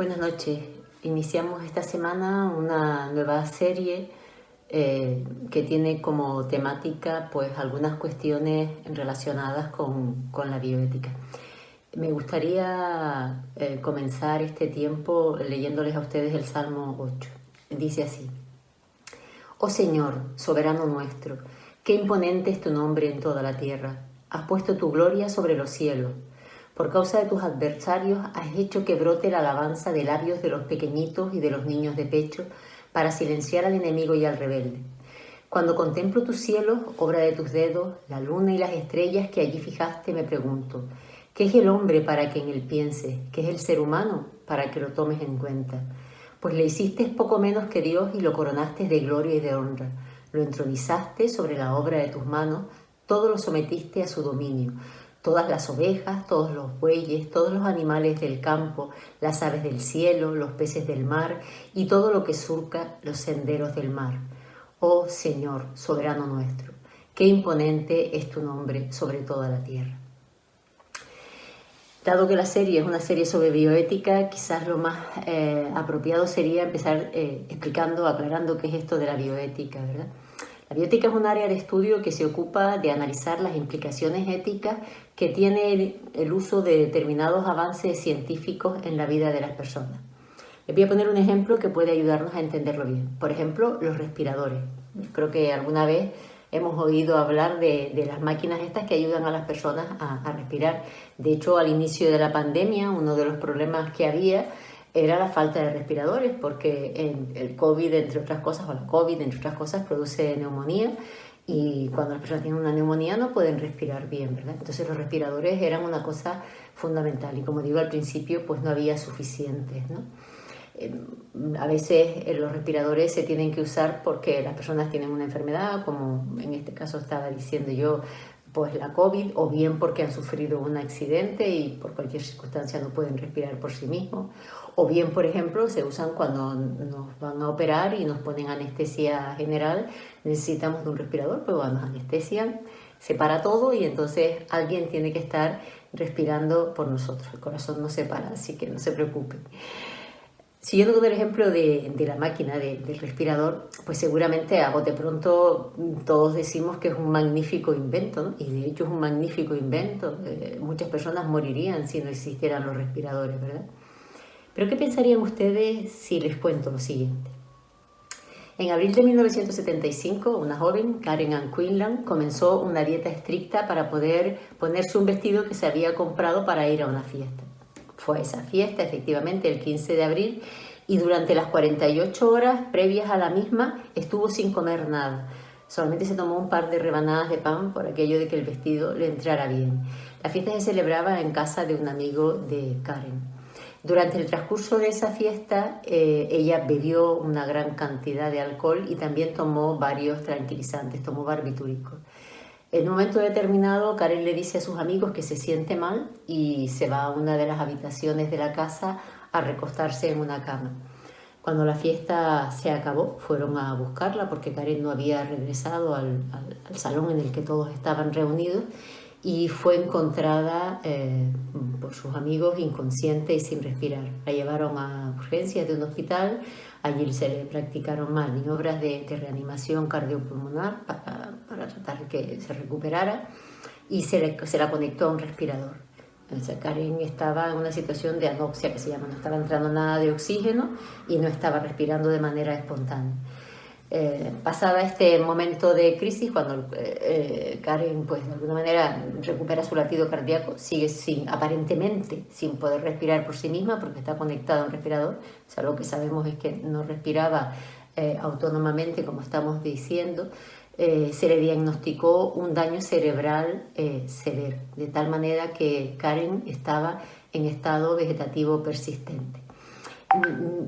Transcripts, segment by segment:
Buenas noches. Iniciamos esta semana una nueva serie que tiene como temática pues algunas cuestiones relacionadas con la bioética. Me gustaría comenzar este tiempo leyéndoles a ustedes el Salmo 8. Dice así: Oh Señor, soberano nuestro, qué imponente es tu nombre en toda la tierra. Has puesto tu gloria sobre los cielos. Por causa de tus adversarios has hecho que brote la alabanza de labios de los pequeñitos y de los niños de pecho para silenciar al enemigo y al rebelde. Cuando contemplo tus cielos, obra de tus dedos, la luna y las estrellas que allí fijaste, me pregunto, ¿qué es el hombre para que en él pienses? ¿Qué es el ser humano para que lo tomes en cuenta? Pues le hiciste poco menos que Dios y lo coronaste de gloria y de honra. Lo entronizaste sobre la obra de tus manos, todo lo sometiste a su dominio. Todas las ovejas, todos los bueyes, todos los animales del campo, las aves del cielo, los peces del mar y todo lo que surca los senderos del mar. Oh Señor, soberano nuestro, qué imponente es tu nombre sobre toda la tierra. Dado que la serie es una serie sobre bioética, quizás lo más apropiado sería empezar explicando, aclarando qué es esto de la bioética, ¿verdad? La bioética es un área de estudio que se ocupa de analizar las implicaciones éticas que tiene el uso de determinados avances científicos en la vida de las personas. Les voy a poner un ejemplo que puede ayudarnos a entenderlo bien. Por ejemplo, los respiradores. Creo que alguna vez hemos oído hablar de las máquinas estas que ayudan a las personas a respirar. De hecho, al inicio de la pandemia, uno de los problemas que había era la falta de respiradores, porque el COVID, entre otras cosas, o la COVID, entre otras cosas, produce neumonía, y cuando las personas tienen una neumonía no pueden respirar bien, ¿verdad? Entonces los respiradores eran una cosa fundamental, y como digo al principio, pues no había suficientes, ¿no? A veces los respiradores se tienen que usar porque las personas tienen una enfermedad, como en este caso estaba diciendo yo, pues la COVID, o bien porque han sufrido un accidente y por cualquier circunstancia no pueden respirar por sí mismos, o bien, por ejemplo, se usan cuando nos van a operar y nos ponen anestesia general, necesitamos de un respirador, pero cuando nos anestesian se para todo y entonces alguien tiene que estar respirando por nosotros. El corazón no se para, así que no se preocupen. Siguiendo con el ejemplo de la máquina, del respirador, pues seguramente a bote pronto todos decimos que es un magnífico invento, ¿no? Y de hecho es un magnífico invento. Muchas personas morirían si no existieran los respiradores, ¿verdad? Pero ¿qué pensarían ustedes si les cuento lo siguiente? En abril de 1975, una joven, Karen Ann Quinlan, comenzó una dieta estricta para poder ponerse un vestido que se había comprado para ir a una fiesta. Fue a esa fiesta, efectivamente, el 15 de abril, y durante las 48 horas previas a la misma estuvo sin comer nada. Solamente se tomó un par de rebanadas de pan por aquello de que el vestido le entrara bien. La fiesta se celebraba en casa de un amigo de Karen. Durante el transcurso de esa fiesta, ella bebió una gran cantidad de alcohol y también tomó varios tranquilizantes, tomó barbitúricos. En un momento determinado, Karen le dice a sus amigos que se siente mal y se va a una de las habitaciones de la casa a recostarse en una cama. Cuando la fiesta se acabó, fueron a buscarla porque Karen no había regresado al salón en el que todos estaban reunidos, y fue encontrada por sus amigos inconsciente y sin respirar. La llevaron a urgencias de un hospital. Allí se le practicaron maniobras de reanimación cardiopulmonar para tratar que se recuperara, y se la conectó a un respirador. O sea, Karen estaba en una situación de anoxia, que se llama, no estaba entrando nada de oxígeno y no estaba respirando de manera espontánea. Pasada este momento de crisis, cuando Karen pues de alguna manera recupera su latido cardíaco, sigue aparentemente sin poder respirar por sí misma porque está conectada a un respirador. O sea, lo que sabemos es que no respiraba autónomamente, como estamos diciendo. Se le diagnosticó un daño cerebral severo, de tal manera que Karen estaba en estado vegetativo persistente.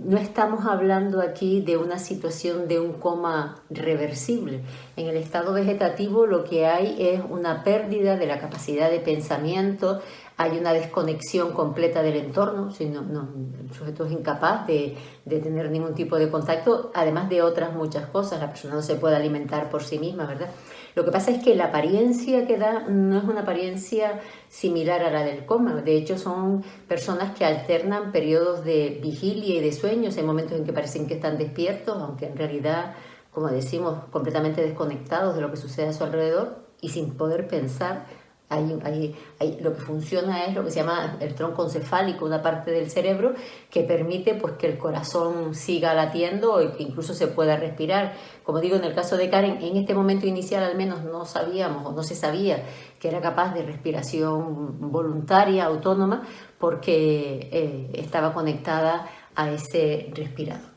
No estamos hablando aquí de una situación de un coma reversible. En el estado vegetativo lo que hay es una pérdida de la capacidad de pensamiento, hay una desconexión completa del entorno, si el sujeto es incapaz de tener ningún tipo de contacto, además de otras muchas cosas, la persona no se puede alimentar por sí misma, ¿verdad? Lo que pasa es que la apariencia que da no es una apariencia similar a la del coma. De hecho, son personas que alternan periodos de vigilia y de sueños. Hay momentos en que parecen que están despiertos, aunque en realidad, como decimos, completamente desconectados de lo que sucede a su alrededor y sin poder pensar. Lo que funciona es lo que se llama el tronco encefálico, una parte del cerebro que permite pues, que el corazón siga latiendo o que incluso se pueda respirar. Como digo, en el caso de Karen, en este momento inicial al menos no sabíamos o no se sabía que era capaz de respiración voluntaria, autónoma, porque estaba conectada a ese respirador.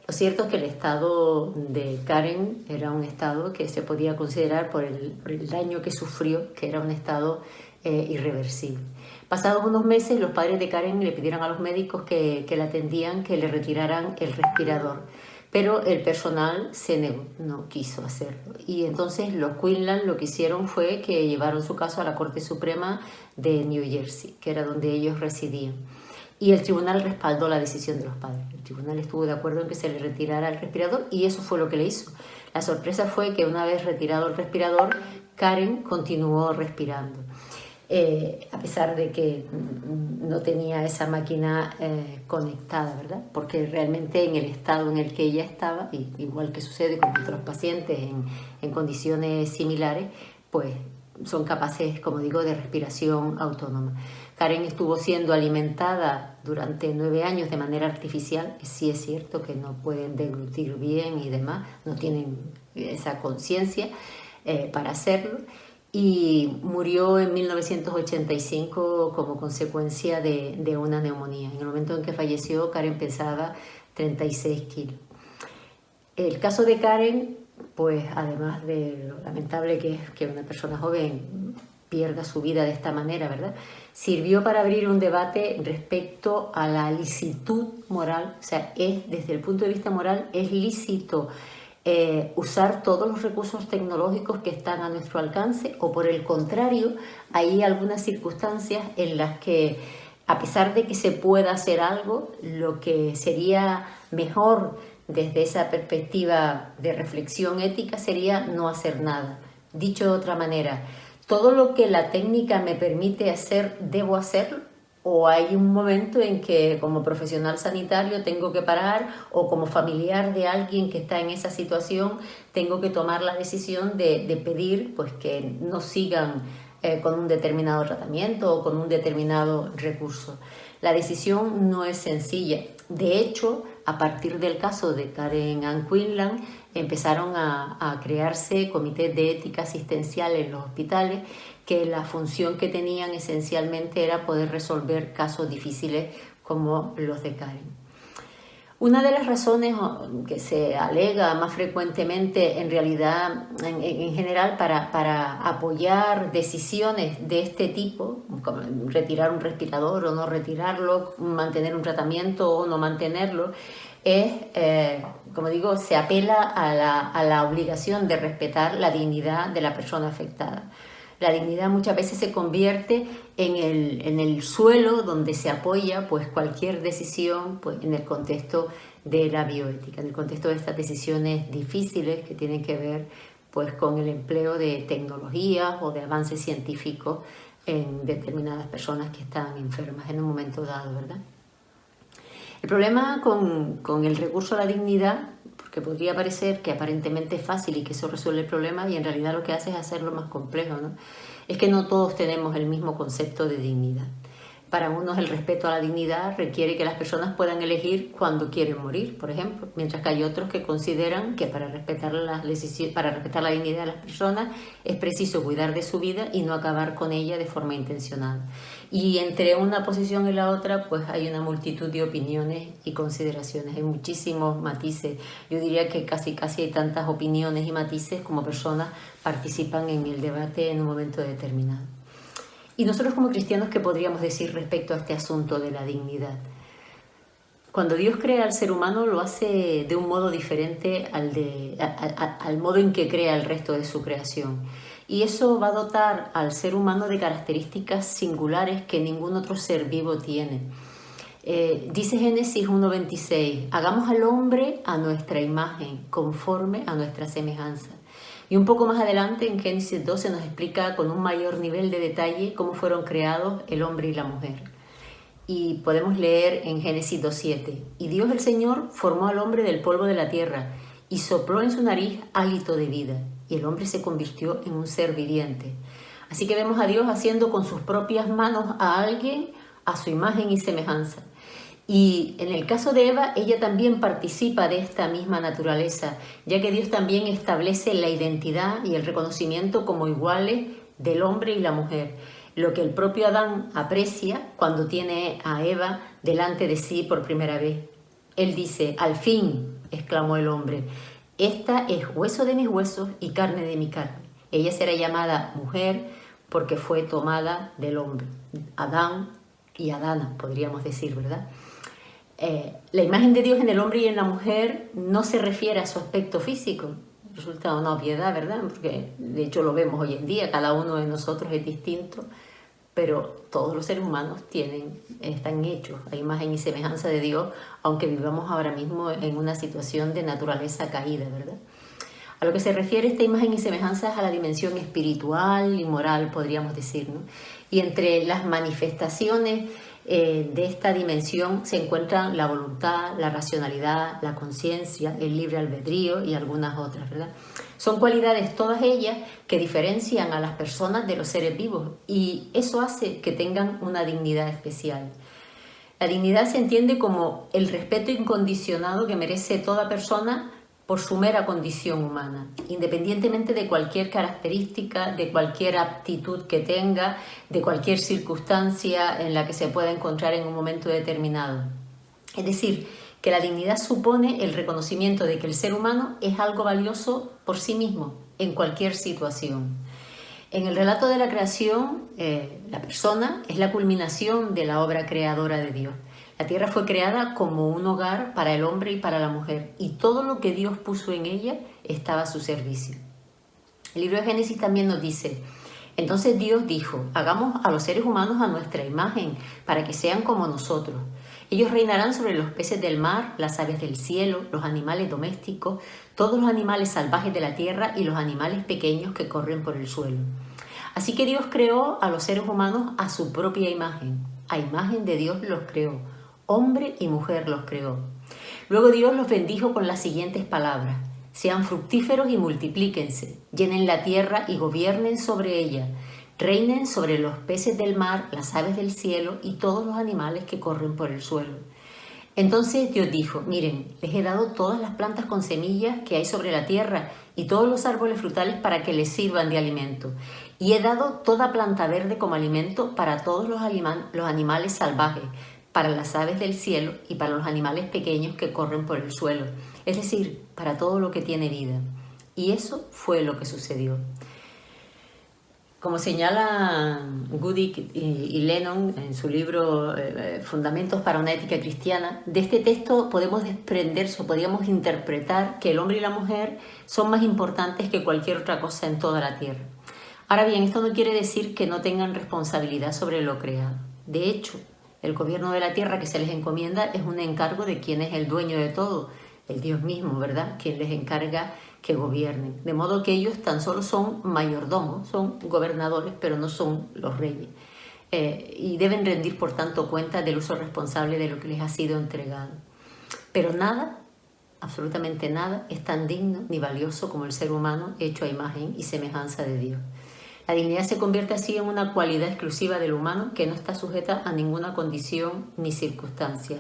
Lo cierto es que el estado de Karen era un estado que se podía considerar por el daño que sufrió, que era un estado irreversible. Pasados unos meses, los padres de Karen le pidieron a los médicos que la atendían que le retiraran el respirador, pero el personal se negó, no quiso hacerlo. Y entonces los Quinlan lo que hicieron fue que llevaron su caso a la Corte Suprema de New Jersey, que era donde ellos residían. Y el tribunal respaldó la decisión de los padres. El tribunal estuvo de acuerdo en que se le retirara el respirador y eso fue lo que le hizo. La sorpresa fue que una vez retirado el respirador, Karen continuó respirando. A pesar de que no tenía esa máquina conectada, ¿verdad? Porque realmente en el estado en el que ella estaba, igual que sucede con otros pacientes en condiciones similares, pues son capaces, como digo, de respiración autónoma. Karen estuvo siendo alimentada durante 9 años de manera artificial, que sí es cierto que no pueden deglutir bien y demás, no tienen esa conciencia para hacerlo, y murió en 1985 como consecuencia de una neumonía. En el momento en que falleció, Karen pesaba 36 kilos. El caso de Karen, pues además de lo lamentable que es que una persona joven pierda su vida de esta manera, ¿verdad?, sirvió para abrir un debate respecto a la licitud moral. O sea, desde el punto de vista moral, ¿es lícito usar todos los recursos tecnológicos que están a nuestro alcance? O por el contrario, hay algunas circunstancias en las que, a pesar de que se pueda hacer algo, lo que sería mejor desde esa perspectiva de reflexión ética sería no hacer nada. Dicho de otra manera, ¿todo lo que la técnica me permite hacer, debo hacerlo? ¿O hay un momento en que como profesional sanitario tengo que parar, o como familiar de alguien que está en esa situación tengo que tomar la decisión de pedir pues, que no sigan con un determinado tratamiento o con un determinado recurso? La decisión no es sencilla. De hecho, a partir del caso de Karen Ann Quinlan, empezaron a crearse comités de ética asistencial en los hospitales, que la función que tenían esencialmente era poder resolver casos difíciles como los de Karen. Una de las razones que se alega más frecuentemente, en realidad, en general, para apoyar decisiones de este tipo, como retirar un respirador o no retirarlo, mantener un tratamiento o no mantenerlo, es, como digo, se apela a la obligación de respetar la dignidad de la persona afectada. La dignidad muchas veces se convierte en el suelo donde se apoya pues, cualquier decisión pues, en el contexto de la bioética, en el contexto de estas decisiones difíciles que tienen que ver pues, con el empleo de tecnologías o de avances científicos en determinadas personas que están enfermas en un momento dado, ¿verdad? El problema con el recurso a la dignidad, porque podría parecer que aparentemente es fácil y que eso resuelve el problema, y en realidad lo que hace es hacerlo más complejo, ¿no? Es que no todos tenemos el mismo concepto de dignidad. Para unos el respeto a la dignidad requiere que las personas puedan elegir cuándo quieren morir, por ejemplo, mientras que hay otros que consideran que para respetar la dignidad de las personas es preciso cuidar de su vida y no acabar con ella de forma intencional. Y entre una posición y la otra pues hay una multitud de opiniones y consideraciones, hay muchísimos matices. Yo diría que casi hay tantas opiniones y matices como personas participan en el debate en un momento determinado. Y nosotros como cristianos, ¿qué podríamos decir respecto a este asunto de la dignidad? Cuando Dios crea al ser humano lo hace de un modo diferente al modo en que crea el resto de su creación. Y eso va a dotar al ser humano de características singulares que ningún otro ser vivo tiene. Dice Génesis 1:26, hagamos al hombre a nuestra imagen, conforme a nuestra semejanza. Y un poco más adelante, en Génesis 12, nos explica con un mayor nivel de detalle cómo fueron creados el hombre y la mujer. Y podemos leer en Génesis 2:7, y Dios el Señor formó al hombre del polvo de la tierra y sopló en su nariz hálito de vida, y el hombre se convirtió en un ser viviente. Así que vemos a Dios haciendo con sus propias manos a alguien a su imagen y semejanza. Y en el caso de Eva, ella también participa de esta misma naturaleza, ya que Dios también establece la identidad y el reconocimiento como iguales del hombre y la mujer, lo que el propio Adán aprecia cuando tiene a Eva delante de sí por primera vez. Él dice, al fin, exclamó el hombre, esta es hueso de mis huesos y carne de mi carne. Ella será llamada mujer porque fue tomada del hombre. Adán y Adana, podríamos decir, ¿verdad? La imagen de Dios en el hombre y en la mujer no se refiere a su aspecto físico. Resulta una obviedad, ¿verdad? Porque de hecho lo vemos hoy en día, cada uno de nosotros es distinto, pero todos los seres humanos están hechos a imagen y semejanza de Dios, aunque vivamos ahora mismo en una situación de naturaleza caída, ¿verdad? A lo que se refiere esta imagen y semejanza es a la dimensión espiritual y moral, podríamos decir, ¿no? Y entre las manifestaciones de esta dimensión se encuentran la voluntad, la racionalidad, la conciencia, el libre albedrío y algunas otras, ¿verdad? Son cualidades todas ellas que diferencian a las personas de los seres vivos y eso hace que tengan una dignidad especial. La dignidad se entiende como el respeto incondicionado que merece toda persona por su mera condición humana, independientemente de cualquier característica, de cualquier aptitud que tenga, de cualquier circunstancia en la que se pueda encontrar en un momento determinado. Es decir, que la dignidad supone el reconocimiento de que el ser humano es algo valioso por sí mismo, en cualquier situación. En el relato de la creación, la persona es la culminación de la obra creadora de Dios. La tierra fue creada como un hogar para el hombre y para la mujer, y todo lo que Dios puso en ella estaba a su servicio. El libro de Génesis también nos dice, entonces Dios dijo, hagamos a los seres humanos a nuestra imagen, para que sean como nosotros. Ellos reinarán sobre los peces del mar, las aves del cielo, los animales domésticos, todos los animales salvajes de la tierra y los animales pequeños que corren por el suelo. Así que Dios creó a los seres humanos a su propia imagen. A imagen de Dios los creó. Hombre y mujer los creó. Luego Dios los bendijo con las siguientes palabras. Sean fructíferos y multiplíquense, llenen la tierra y gobiernen sobre ella. Reinen sobre los peces del mar, las aves del cielo y todos los animales que corren por el suelo. Entonces Dios dijo, miren, les he dado todas las plantas con semillas que hay sobre la tierra y todos los árboles frutales para que les sirvan de alimento. Y he dado toda planta verde como alimento para todos los animales salvajes, para las aves del cielo y para los animales pequeños que corren por el suelo, es decir, para todo lo que tiene vida. Y eso fue lo que sucedió. Como señalan Gudick y Lennon en su libro Fundamentos para una ética cristiana, de este texto podemos desprenderse o podríamos interpretar que el hombre y la mujer son más importantes que cualquier otra cosa en toda la tierra. Ahora bien, esto no quiere decir que no tengan responsabilidad sobre lo creado. De hecho, el gobierno de la tierra que se les encomienda es un encargo de quien es el dueño de todo, el Dios mismo, ¿verdad? Quien les encarga que gobiernen. De modo que ellos tan solo son mayordomos, son gobernadores, pero no son los reyes. Y deben rendir, por tanto, cuenta del uso responsable de lo que les ha sido entregado. Pero nada, absolutamente nada, es tan digno ni valioso como el ser humano hecho a imagen y semejanza de Dios. La dignidad se convierte así en una cualidad exclusiva del humano que no está sujeta a ninguna condición ni circunstancia.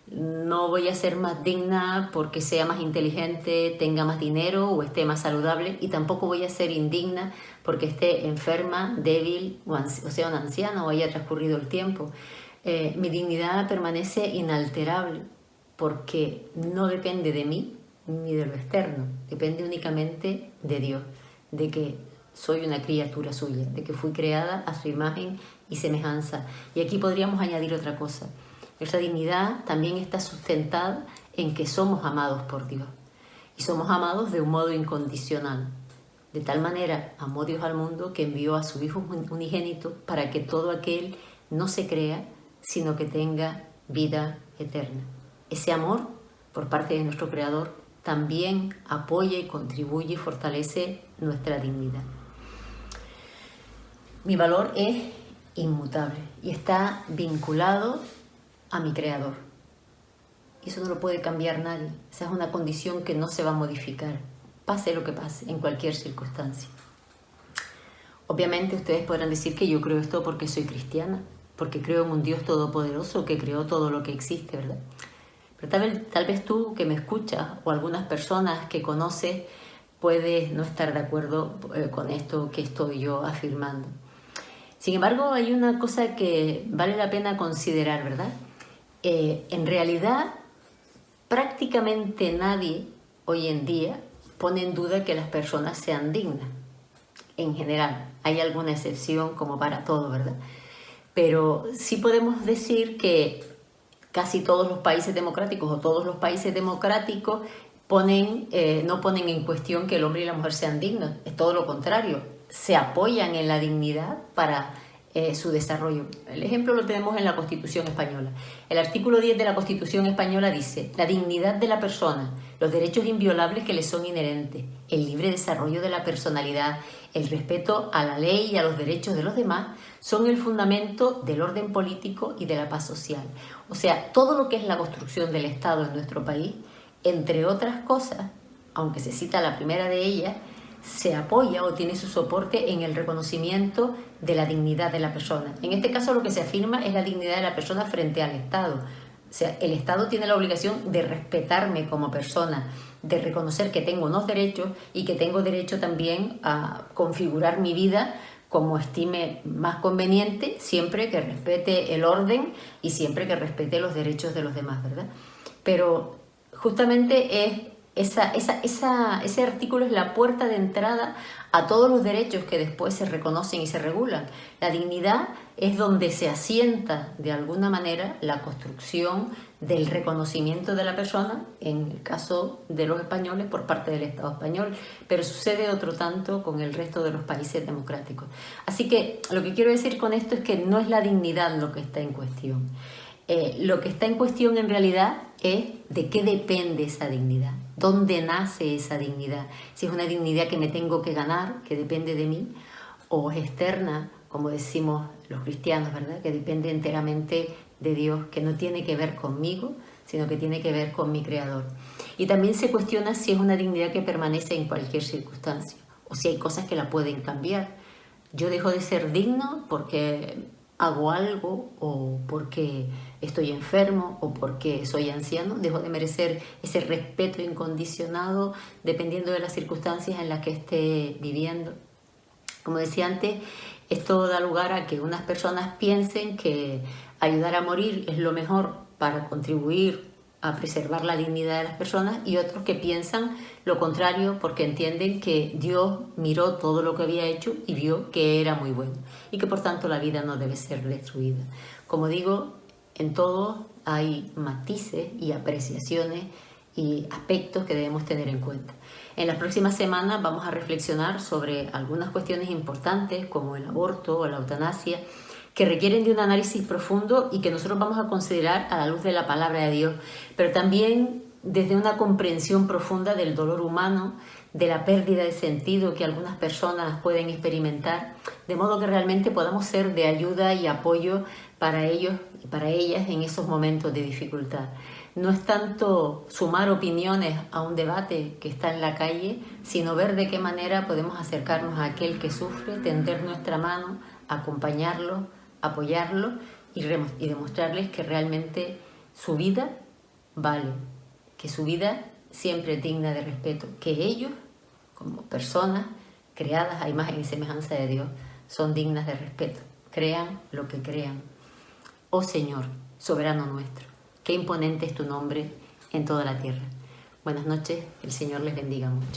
No voy a ser más digna porque sea más inteligente, tenga más dinero o esté más saludable, y tampoco voy a ser indigna porque esté enferma, débil o sea una anciana o haya transcurrido el tiempo. Mi dignidad permanece inalterable porque no depende de mí ni de lo externo, depende únicamente de Dios, de que soy una criatura suya, de que fui creada a su imagen y semejanza. Y aquí podríamos añadir otra cosa. Nuestra dignidad también está sustentada en que somos amados por Dios. Y somos amados de un modo incondicional. De tal manera amó Dios al mundo que envió a su Hijo unigénito para que todo aquel no se crea, sino que tenga vida eterna. Ese amor por parte de nuestro Creador también apoya y contribuye y fortalece nuestra dignidad. Mi valor es inmutable y está vinculado a mi Creador. Y eso no lo puede cambiar nadie. Esa es una condición que no se va a modificar, pase lo que pase, en cualquier circunstancia. Obviamente ustedes podrán decir que yo creo esto porque soy cristiana, porque creo en un Dios todopoderoso que creó todo lo que existe, ¿verdad? Pero tal vez tú que me escuchas o algunas personas que conoces puedes no estar de acuerdo con esto que estoy yo afirmando. Sin embargo, hay una cosa que vale la pena considerar, ¿verdad? En realidad, prácticamente nadie hoy en día pone en duda que las personas sean dignas. En general, hay alguna excepción como para todo, ¿verdad? Pero sí podemos decir que casi todos los países democráticos o todos los países democráticos no ponen en cuestión que el hombre y la mujer sean dignos. Es todo lo contrario, se apoyan en la dignidad para su desarrollo. El ejemplo lo tenemos en la Constitución Española. El artículo 10 de la Constitución Española dice: la dignidad de la persona, los derechos inviolables que le son inherentes, el libre desarrollo de la personalidad, el respeto a la ley y a los derechos de los demás son el fundamento del orden político y de la paz social. O sea, todo lo que es la construcción del Estado en nuestro país, entre otras cosas, aunque se cita la primera de ellas, se apoya o tiene su soporte en el reconocimiento de la dignidad de la persona. En este caso lo que se afirma es la dignidad de la persona frente al Estado. O sea, el Estado tiene la obligación de respetarme como persona, de reconocer que tengo unos derechos y que tengo derecho también a configurar mi vida como estime más conveniente, siempre que respete el orden y siempre que respete los derechos de los demás, ¿verdad? Pero justamente ese artículo es la puerta de entrada a todos los derechos que después se reconocen y se regulan. La dignidad es donde se asienta de alguna manera la construcción del reconocimiento de la persona, en el caso de los españoles por parte del Estado español, pero sucede otro tanto con el resto de los países democráticos. Así que lo que quiero decir con esto es que no es la dignidad lo que está en cuestión. Lo que está en cuestión en realidad es de qué depende esa dignidad, dónde nace esa dignidad, si es una dignidad que me tengo que ganar, que depende de mí, o es externa, como decimos los cristianos, ¿verdad? Que depende enteramente de Dios, que no tiene que ver conmigo, sino que tiene que ver con mi Creador. Y también se cuestiona si es una dignidad que permanece en cualquier circunstancia, o si hay cosas que la pueden cambiar. Yo dejo de ser digno porque hago algo, o porque estoy enfermo, o porque soy anciano, dejo de merecer ese respeto incondicionado dependiendo de las circunstancias en las que esté viviendo. Como decía antes, esto da lugar a que unas personas piensen que ayudar a morir es lo mejor para contribuir a preservar la dignidad de las personas, y otros que piensan lo contrario porque entienden que Dios miró todo lo que había hecho y vio que era muy bueno y que por tanto la vida no debe ser destruida. Como digo, en todo hay matices y apreciaciones y aspectos que debemos tener en cuenta. En las próximas semanas vamos a reflexionar sobre algunas cuestiones importantes como el aborto o la eutanasia, que requieren de un análisis profundo y que nosotros vamos a considerar a la luz de la palabra de Dios, pero también desde una comprensión profunda del dolor humano, de la pérdida de sentido que algunas personas pueden experimentar, de modo que realmente podamos ser de ayuda y apoyo para ellos y para ellas en esos momentos de dificultad. No es tanto sumar opiniones a un debate que está en la calle, sino ver de qué manera podemos acercarnos a aquel que sufre, tender nuestra mano, acompañarlo, apoyarlo y demostrarles que realmente su vida vale, que su vida siempre es digna de respeto, que ellos, como personas creadas a imagen y semejanza de Dios, son dignas de respeto, crean lo que crean. Oh Señor, soberano nuestro, qué imponente es tu nombre en toda la tierra. Buenas noches, el Señor les bendiga mucho.